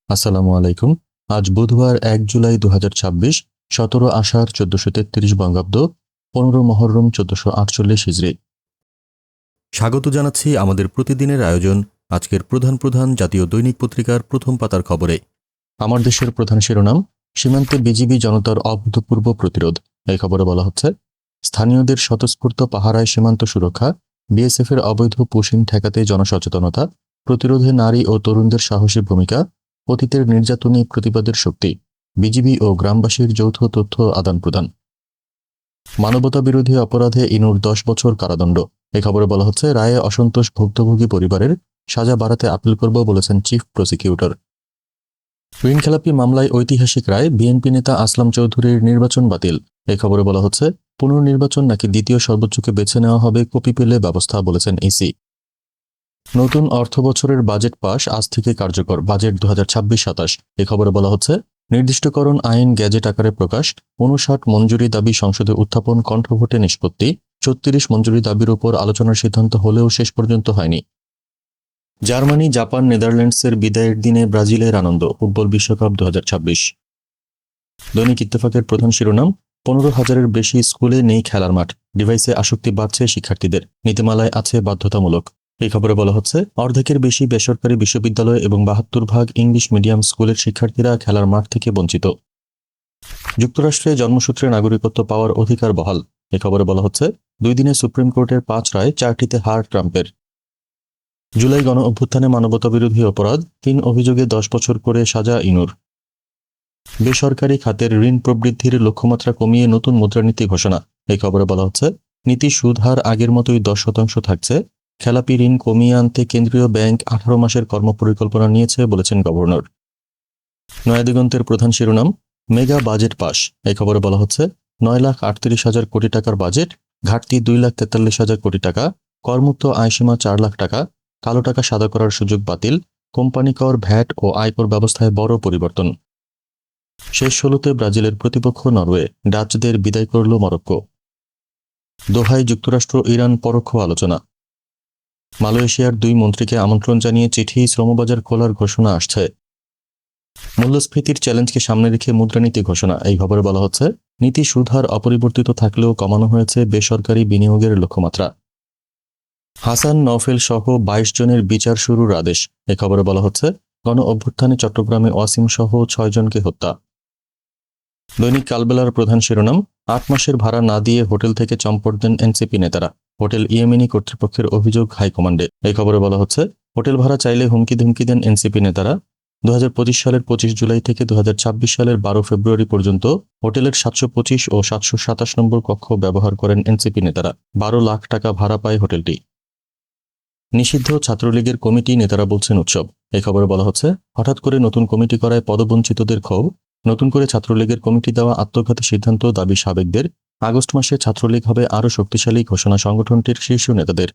আসসালামু আলাইকুম। আজ বুধবার ১ জুলাই ২০২৬, ১৭ আষাঢ় ১৪৩৩ বঙ্গাব্দ, ১৫ মহররম ১৪৪৮ হিজরি। স্বাগত জানাচ্ছি আমাদের প্রতিদিনের আয়োজন আজকের প্রধান প্রধান জাতীয় দৈনিক পত্রিকার প্রথম পাতার খবরে। আমার দেশের প্রধান শিরোনাম, সীমান্তে বিজিবি জনতার অভূতপূর্ব প্রতিরোধ। এই খবরে বলা হচ্ছে, স্থানীয়দের স্বতঃস্ফূর্ত পাহারায় সীমান্ত সুরক্ষা, বিএসএফের অবৈধ পুশিং ঠেকাতে জনসচেতনতা, প্রতিরোধে নারী ও তরুণদের সাহসী ভূমিকা, অতীতের নির্যাতনী প্রতিবাদের শক্তি, বিজিবি ও গ্রামবাসীর যৌথ তথ্য আদান প্রদান। মানবতা বিরোধী অপরাধে ইনুর ১০ বছর কারাদণ্ড। এই খবরে বলা হচ্ছে, রায়ে অসন্তোষ ভুক্তভোগী পরিবারের, সাজা বাড়াতে আপিল করব বলেছেন চিফ প্রসিকিউটর। ঋণখেলাপি মামলায় ঐতিহাসিক রায়, বিএনপি নেতা আসলাম চৌধুরীর নির্বাচন বাতিল। এই খবরে বলা হচ্ছে, পুনর্নির্বাচন নাকি দ্বিতীয় সর্বোচ্চকে বেছে নেওয়া হবে, কপি পেলে ব্যবস্থা, বলেছেন ইসি। নতুন অর্থবছরের বাজেট পাস আজ থেকে কার্যকর, বাজেট ২০২৬-২৭। এ খবরে বলা হচ্ছে, নির্দিষ্টকরণ আইন গ্যাজেট আকারে প্রকাশ, ৫৯ মঞ্জুরি দাবি সংসদে উত্থাপন, কণ্ঠভোটে নিষ্পত্তি, ৩৬ মঞ্জুরি দাবির উপর আলোচনার সিদ্ধান্ত হলেও শেষ পর্যন্ত হয়নি। জার্মানি, জাপান, নেদারল্যান্ডসের বিদায়ের দিনে ব্রাজিলের আনন্দ, ফুটবল বিশ্বকাপ ২০২৬। দৈনিক ইত্তেফাকের প্রধান শিরোনাম, ১৫,০০০-এর বেশি স্কুলে নেই খেলার মাঠ, ডিভাইসে আসক্তি বাড়ছে শিক্ষার্থীদের, নীতিমালায় আছে বাধ্যতামূলক। এই খবরে বলা হচ্ছে, অর্ধেকের বেশি বেসরকারি বিশ্ববিদ্যালয় এবং ৭২% ইংলিশ মিডিয়াম স্কুলের শিক্ষার্থীরা খেলার মাঠ থেকে বঞ্চিত। যুক্তরাষ্ট্রে জন্মসূত্রে নাগরিকত্ব পাওয়ার অধিকার বহাল। এই খবরে বলা হচ্ছে, ২ দিনে সুপ্রিম কোর্টের ৫ রায়, ৪টিতে হার ট্রাম্পের। জুলাই গণ অভ্যুত্থানে মানবতাবিরোধী অপরাধ, ৩ অভিযোগে ১০ বছর করে সাজা ইনুর। বেসরকারি খাতের ঋণ প্রবৃদ্ধির লক্ষ্যমাত্রা কমিয়ে নতুন মুদ্রানীতি ঘোষণা। এই খবরে বলা হচ্ছে, নীতি সুদ হার আগের মতোই ১০% থাকছে, খেলাপি ঋণ কমিয়ে আনতে কেন্দ্রীয় ব্যাংক ১৮ মাসের কর্মপরিকল্পনা নিয়েছে, বলেছেন গভর্নর। নয়াদিগন্তের প্রধান শিরোনাম, মেগা বাজেট পাস। এই খবরে বলা হচ্ছে, ৯,৩৮,০০০ কোটি টাকার বাজেট, ঘাটতি ২,৪৩,০০০ কোটি টাকা, করমুক্ত আয়সীমা ৪ লাখ টাকা, কালো টাকা সাদা করার সুযোগ বাতিল, কোম্পানি কর, ভ্যাট ও আয়কর ব্যবস্থায় বড় পরিবর্তন। শেষ ১৬তে ব্রাজিলের প্রতিপক্ষ নরওয়ে, ডাচদের বিদায় করল মরক্কো। দোহায় যুক্তরাষ্ট্র ইরান পরোক্ষ আলোচনা। মালয়েশিয়ার ২ মন্ত্রীকে আমন্ত্রণ জানিয়ে চিঠি, শ্রমবাজার খোলার ঘোষণা আসছে। মূল্যস্ফীতির চ্যালেঞ্জকে সামনে রেখে মুদ্রানীতি ঘোষণা। এই খবরে বলা হচ্ছে, নীতি সুদ হার অপরিবর্তিত থাকলেও কমানো হয়েছে বেসরকারি বিনিয়োগের লক্ষ্যমাত্রা। হাসান, নওফেল সহ ২২ জনের বিচার শুরুর আদেশ। এ খবরে বলা হচ্ছে, গণ অভ্যুত্থানে চট্টগ্রামে ওয়াসিম সহ ৬ জনকে হত্যা। দৈনিক কালবেলার প্রধান শিরোনাম, ৮ মাসের ভাড়া না দিয়ে হোটেল থেকে চম্পট দেন এনসিপি নেতারা, হোটেল ইয়েমেনি কর্তৃপক্ষের অভিযোগ হাইকমান্ডে। এই খবরে বলা হচ্ছে, হোটেল ভাড়া চাইলে হুমকি ধুমকি দেন এনসিপি নেতারা। ২০২৫ সালের ২৫ জুলাই থেকে ২০২৬ সালের ১২ ফেব্রুয়ারি পর্যন্ত হোটেলের ৭২৫ ও ৭২৭ নম্বর কক্ষ ব্যবহার করেন এনসিপি নেতারা। ১২ লাখ টাকা ভাড়া পায় হোটেলটি। নিষিদ্ধ ছাত্রলীগের কমিটি, নেতারা বলছেন উৎসব। এই খবরে বলা হচ্ছে, হঠাৎ করে নতুন কমিটি করায় পদবঞ্চিতদের ক্ষোভ, নতুন করে ছাত্রলীগের কমিটি দেওয়া আত্মঘাতী সিদ্ধান্ত, দাবি সাবেকদের। আগস্ট মাসে ছাত্রলীগ হবে আরও শক্তিশালী, ঘোষণা সংগঠনটির শীর্ষ নেতাদের।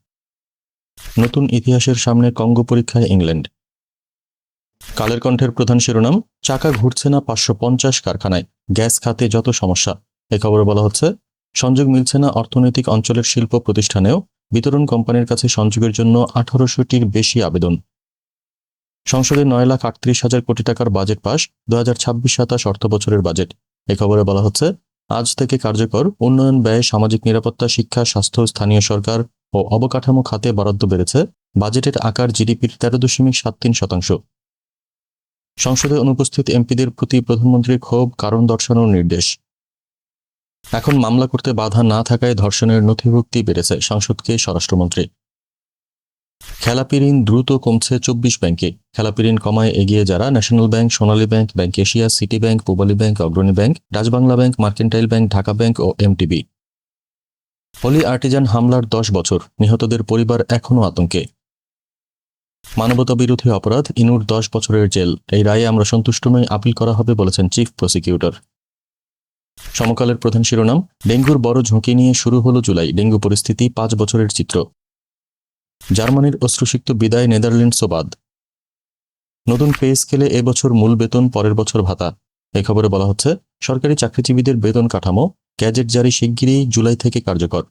নতুন ইতিহাসের সামনে কঙ্গো পরীক্ষায় ইংল্যান্ড। কালের কণ্ঠের প্রধান শিরোনাম, চাকা ঘুরছে না ৫৫০ কারখানায়, গ্যাস খাতে যত সমস্যা। এ খবরে বলা হচ্ছে, সংযোগ মিলছে না অর্থনৈতিক অঞ্চলের শিল্প প্রতিষ্ঠানেও, বিতরণ কোম্পানির কাছে সংযোগের জন্য ১৮০০টির বেশি আবেদন। সংসদে ৯,৩৮,০০০ কোটি টাকার বাজেট পাস, ২০২৬-২৭ অর্থবছরের বাজেট। এ খবরে বলা হচ্ছে, আজ থেকে কার্যকর, উন্নয়ন ব্যয়, সামাজিক নিরাপত্তা, শিক্ষা, স্বাস্থ্য, স্থানীয় সরকার ও অবকাঠামো খাতে বরাদ্দ বেড়েছে, বাজেটের আকার জিডিপির ১৩.৭৩%। সংসদে অনুপস্থিত এমপিদের প্রতি প্রধানমন্ত্রীর ক্ষোভ, কারণ দর্শানোর নির্দেশ। এখন মামলা করতে বাধা না থাকায় ধর্ষণের নথিভুক্তি বেড়েছে, সংসদকে স্বরাষ্ট্রমন্ত্রী। খেলাপি ঋণ দ্রুত কমছে ২৪ ব্যাংকে, খেলাপি ঋণ কমায় এগিয়ে যারা, National Bank, Sonali Bank, Bank Asia, City Bank, Pubali Bank, Agrani Bank, Dutch Bangla Bank, Mercantile Bank, Dhaka Bank ও এমটিবি। হোলি আর্টিজান হামলার ১০ বছর, নিহতদের পরিবার এখনও আতঙ্কে। মানবতা বিরোধী অপরাধ, ইনুর ১০ বছরের জেল। এই রায়ে আমরা সন্তুষ্ট নই, আপিল করা হবে, বলেছেন চিফ প্রসিকিউটর। সমকালের প্রধান শিরোনাম, ডেঙ্গুর বড় ঝুঁকি নিয়ে শুরু হলো জুলাই, ডেঙ্গু পরিস্থিতি ৫ বছরের চিত্র। জার্মানির অশ্রুসিক্ত বিদায়, নেদারল্যান্ডসও বাদ। নতুন পে স্কেলে এবছর মূল বেতন, পরের বছর ভাতা। এই খবরে বলা হচ্ছে, সরকারি চাকরিজীবীদের বেতন কাঠামো, গ্যাজেট জারি শিগগিরই, জুলাই থেকে কার্যকর।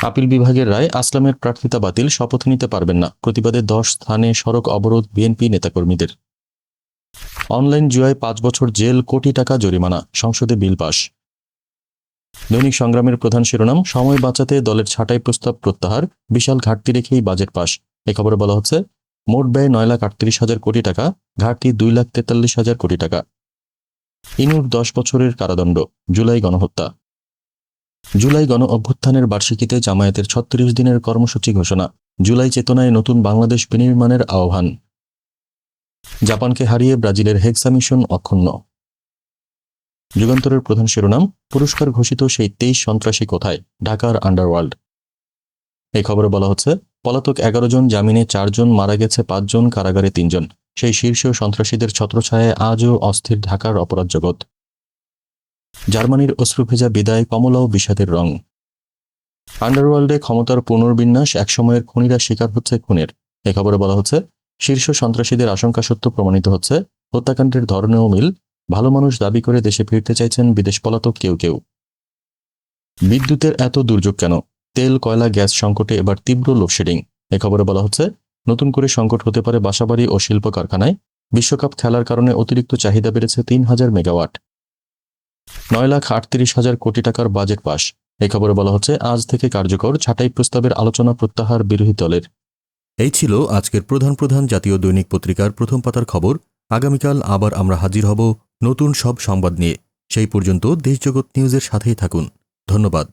আপিল বিভাগের রায়, আসলামের প্রার্থিতা বাতিল, শপথ নিতে পারবেন না, প্রতিবাদে ১০ স্থানে সড়ক অবরোধ বিএনপি নেতাকর্মীদের। অনলাইন জুয়ায় 5 বছর জেল, কোটি টাকা জরিমানা, সংসদে বিল পাস। দৈনিক সংগ্রামের প্রধান শিরোনাম, সময় বাঁচাতে দলের ছাঁটাই প্রস্তাব প্রত্যাহার, বিশাল ঘাটতি রেখেই বাজেট পাস। এ খবরে বলা হচ্ছে, মোট ব্যয় 9,38,000 কোটি টাকা, ঘাটতি 2,43,000 কোটি টাকা। ইনুর 10 বছরের কারাদণ্ড, জুলাই গণহত্যা। জুলাই গণ অভ্যুত্থানের বার্ষিকীতে জামায়াতের 36 দিনের কর্মসূচি ঘোষণা, জুলাই চেতনায় নতুন বাংলাদেশ বিনির্মাণের আহ্বান। জাপানকে হারিয়ে ব্রাজিলের হেক্সা মিশন অক্ষুণ্ণ। যুগান্তরের প্রধান শিরোনাম, পুরস্কার ঘোষিত সেই 23 সন্ত্রাসী কোথায়, ঢাকার আন্ডারওয়ার্ল্ড। এই খবরে বলা হচ্ছে, পলাতক 11 জন, জামিনে 4 জন, মারা গেছে 5 জন, কারাগারে 3 জন। সেই শীর্ষ সন্ত্রাসীদের ছত্রছায়ায় আজও অস্থির ঢাকার অপরাধ জগৎ। জার্মানির অশ্রুভেজা বিদায়, কমলাও বিষাদের রং। আন্ডারওয়ার্ল্ডে ক্ষমতার পুনর্বিন্যাস, একসময়ের খুনিরা শিকার হচ্ছে খুনের। এ খবরে বলা হচ্ছে, শীর্ষ সন্ত্রাসীদের আশঙ্কা সত্য প্রমাণিত হচ্ছে, হত্যাকাণ্ডের ধরনেও মিল, ভালো মানুষ দাবি করে দেশে ফিরতে চাইছেন বিদেশ পলাতক কেউ কেউ। বিদ্যুতের এত দুর্যোগ কেন, তেল, কয়লা, গ্যাস সংকটে এবার তীব্র লোডশেডিং। এ খবরে বলা হচ্ছে, নতুন করে সংকট হতে পারে বাসাবাড়ি ও শিল্প কারখানায়, বিশ্বকাপ খেলার কারণে অতিরিক্ত চাহিদা বেড়েছে 3,000 মেগাওয়াট। 9,38,000 কোটি টাকার বাজেট পাস। এই খবরে বলা হচ্ছে, আজ থেকে কার্যকর, ছাঁটাই প্রস্তাবের আলোচনা প্রত্যাহার বিরোধী দলের। এই ছিল আজকের প্রধান প্রধান জাতীয় দৈনিক পত্রিকার প্রথম পাতার খবর। আগামীকাল আবার আমরা হাজির হব নতুন সব সংবাদ নিয়ে। সেই পর্যন্ত দেশজগৎ নিউজের সাথেই থাকুন। ধন্যবাদ।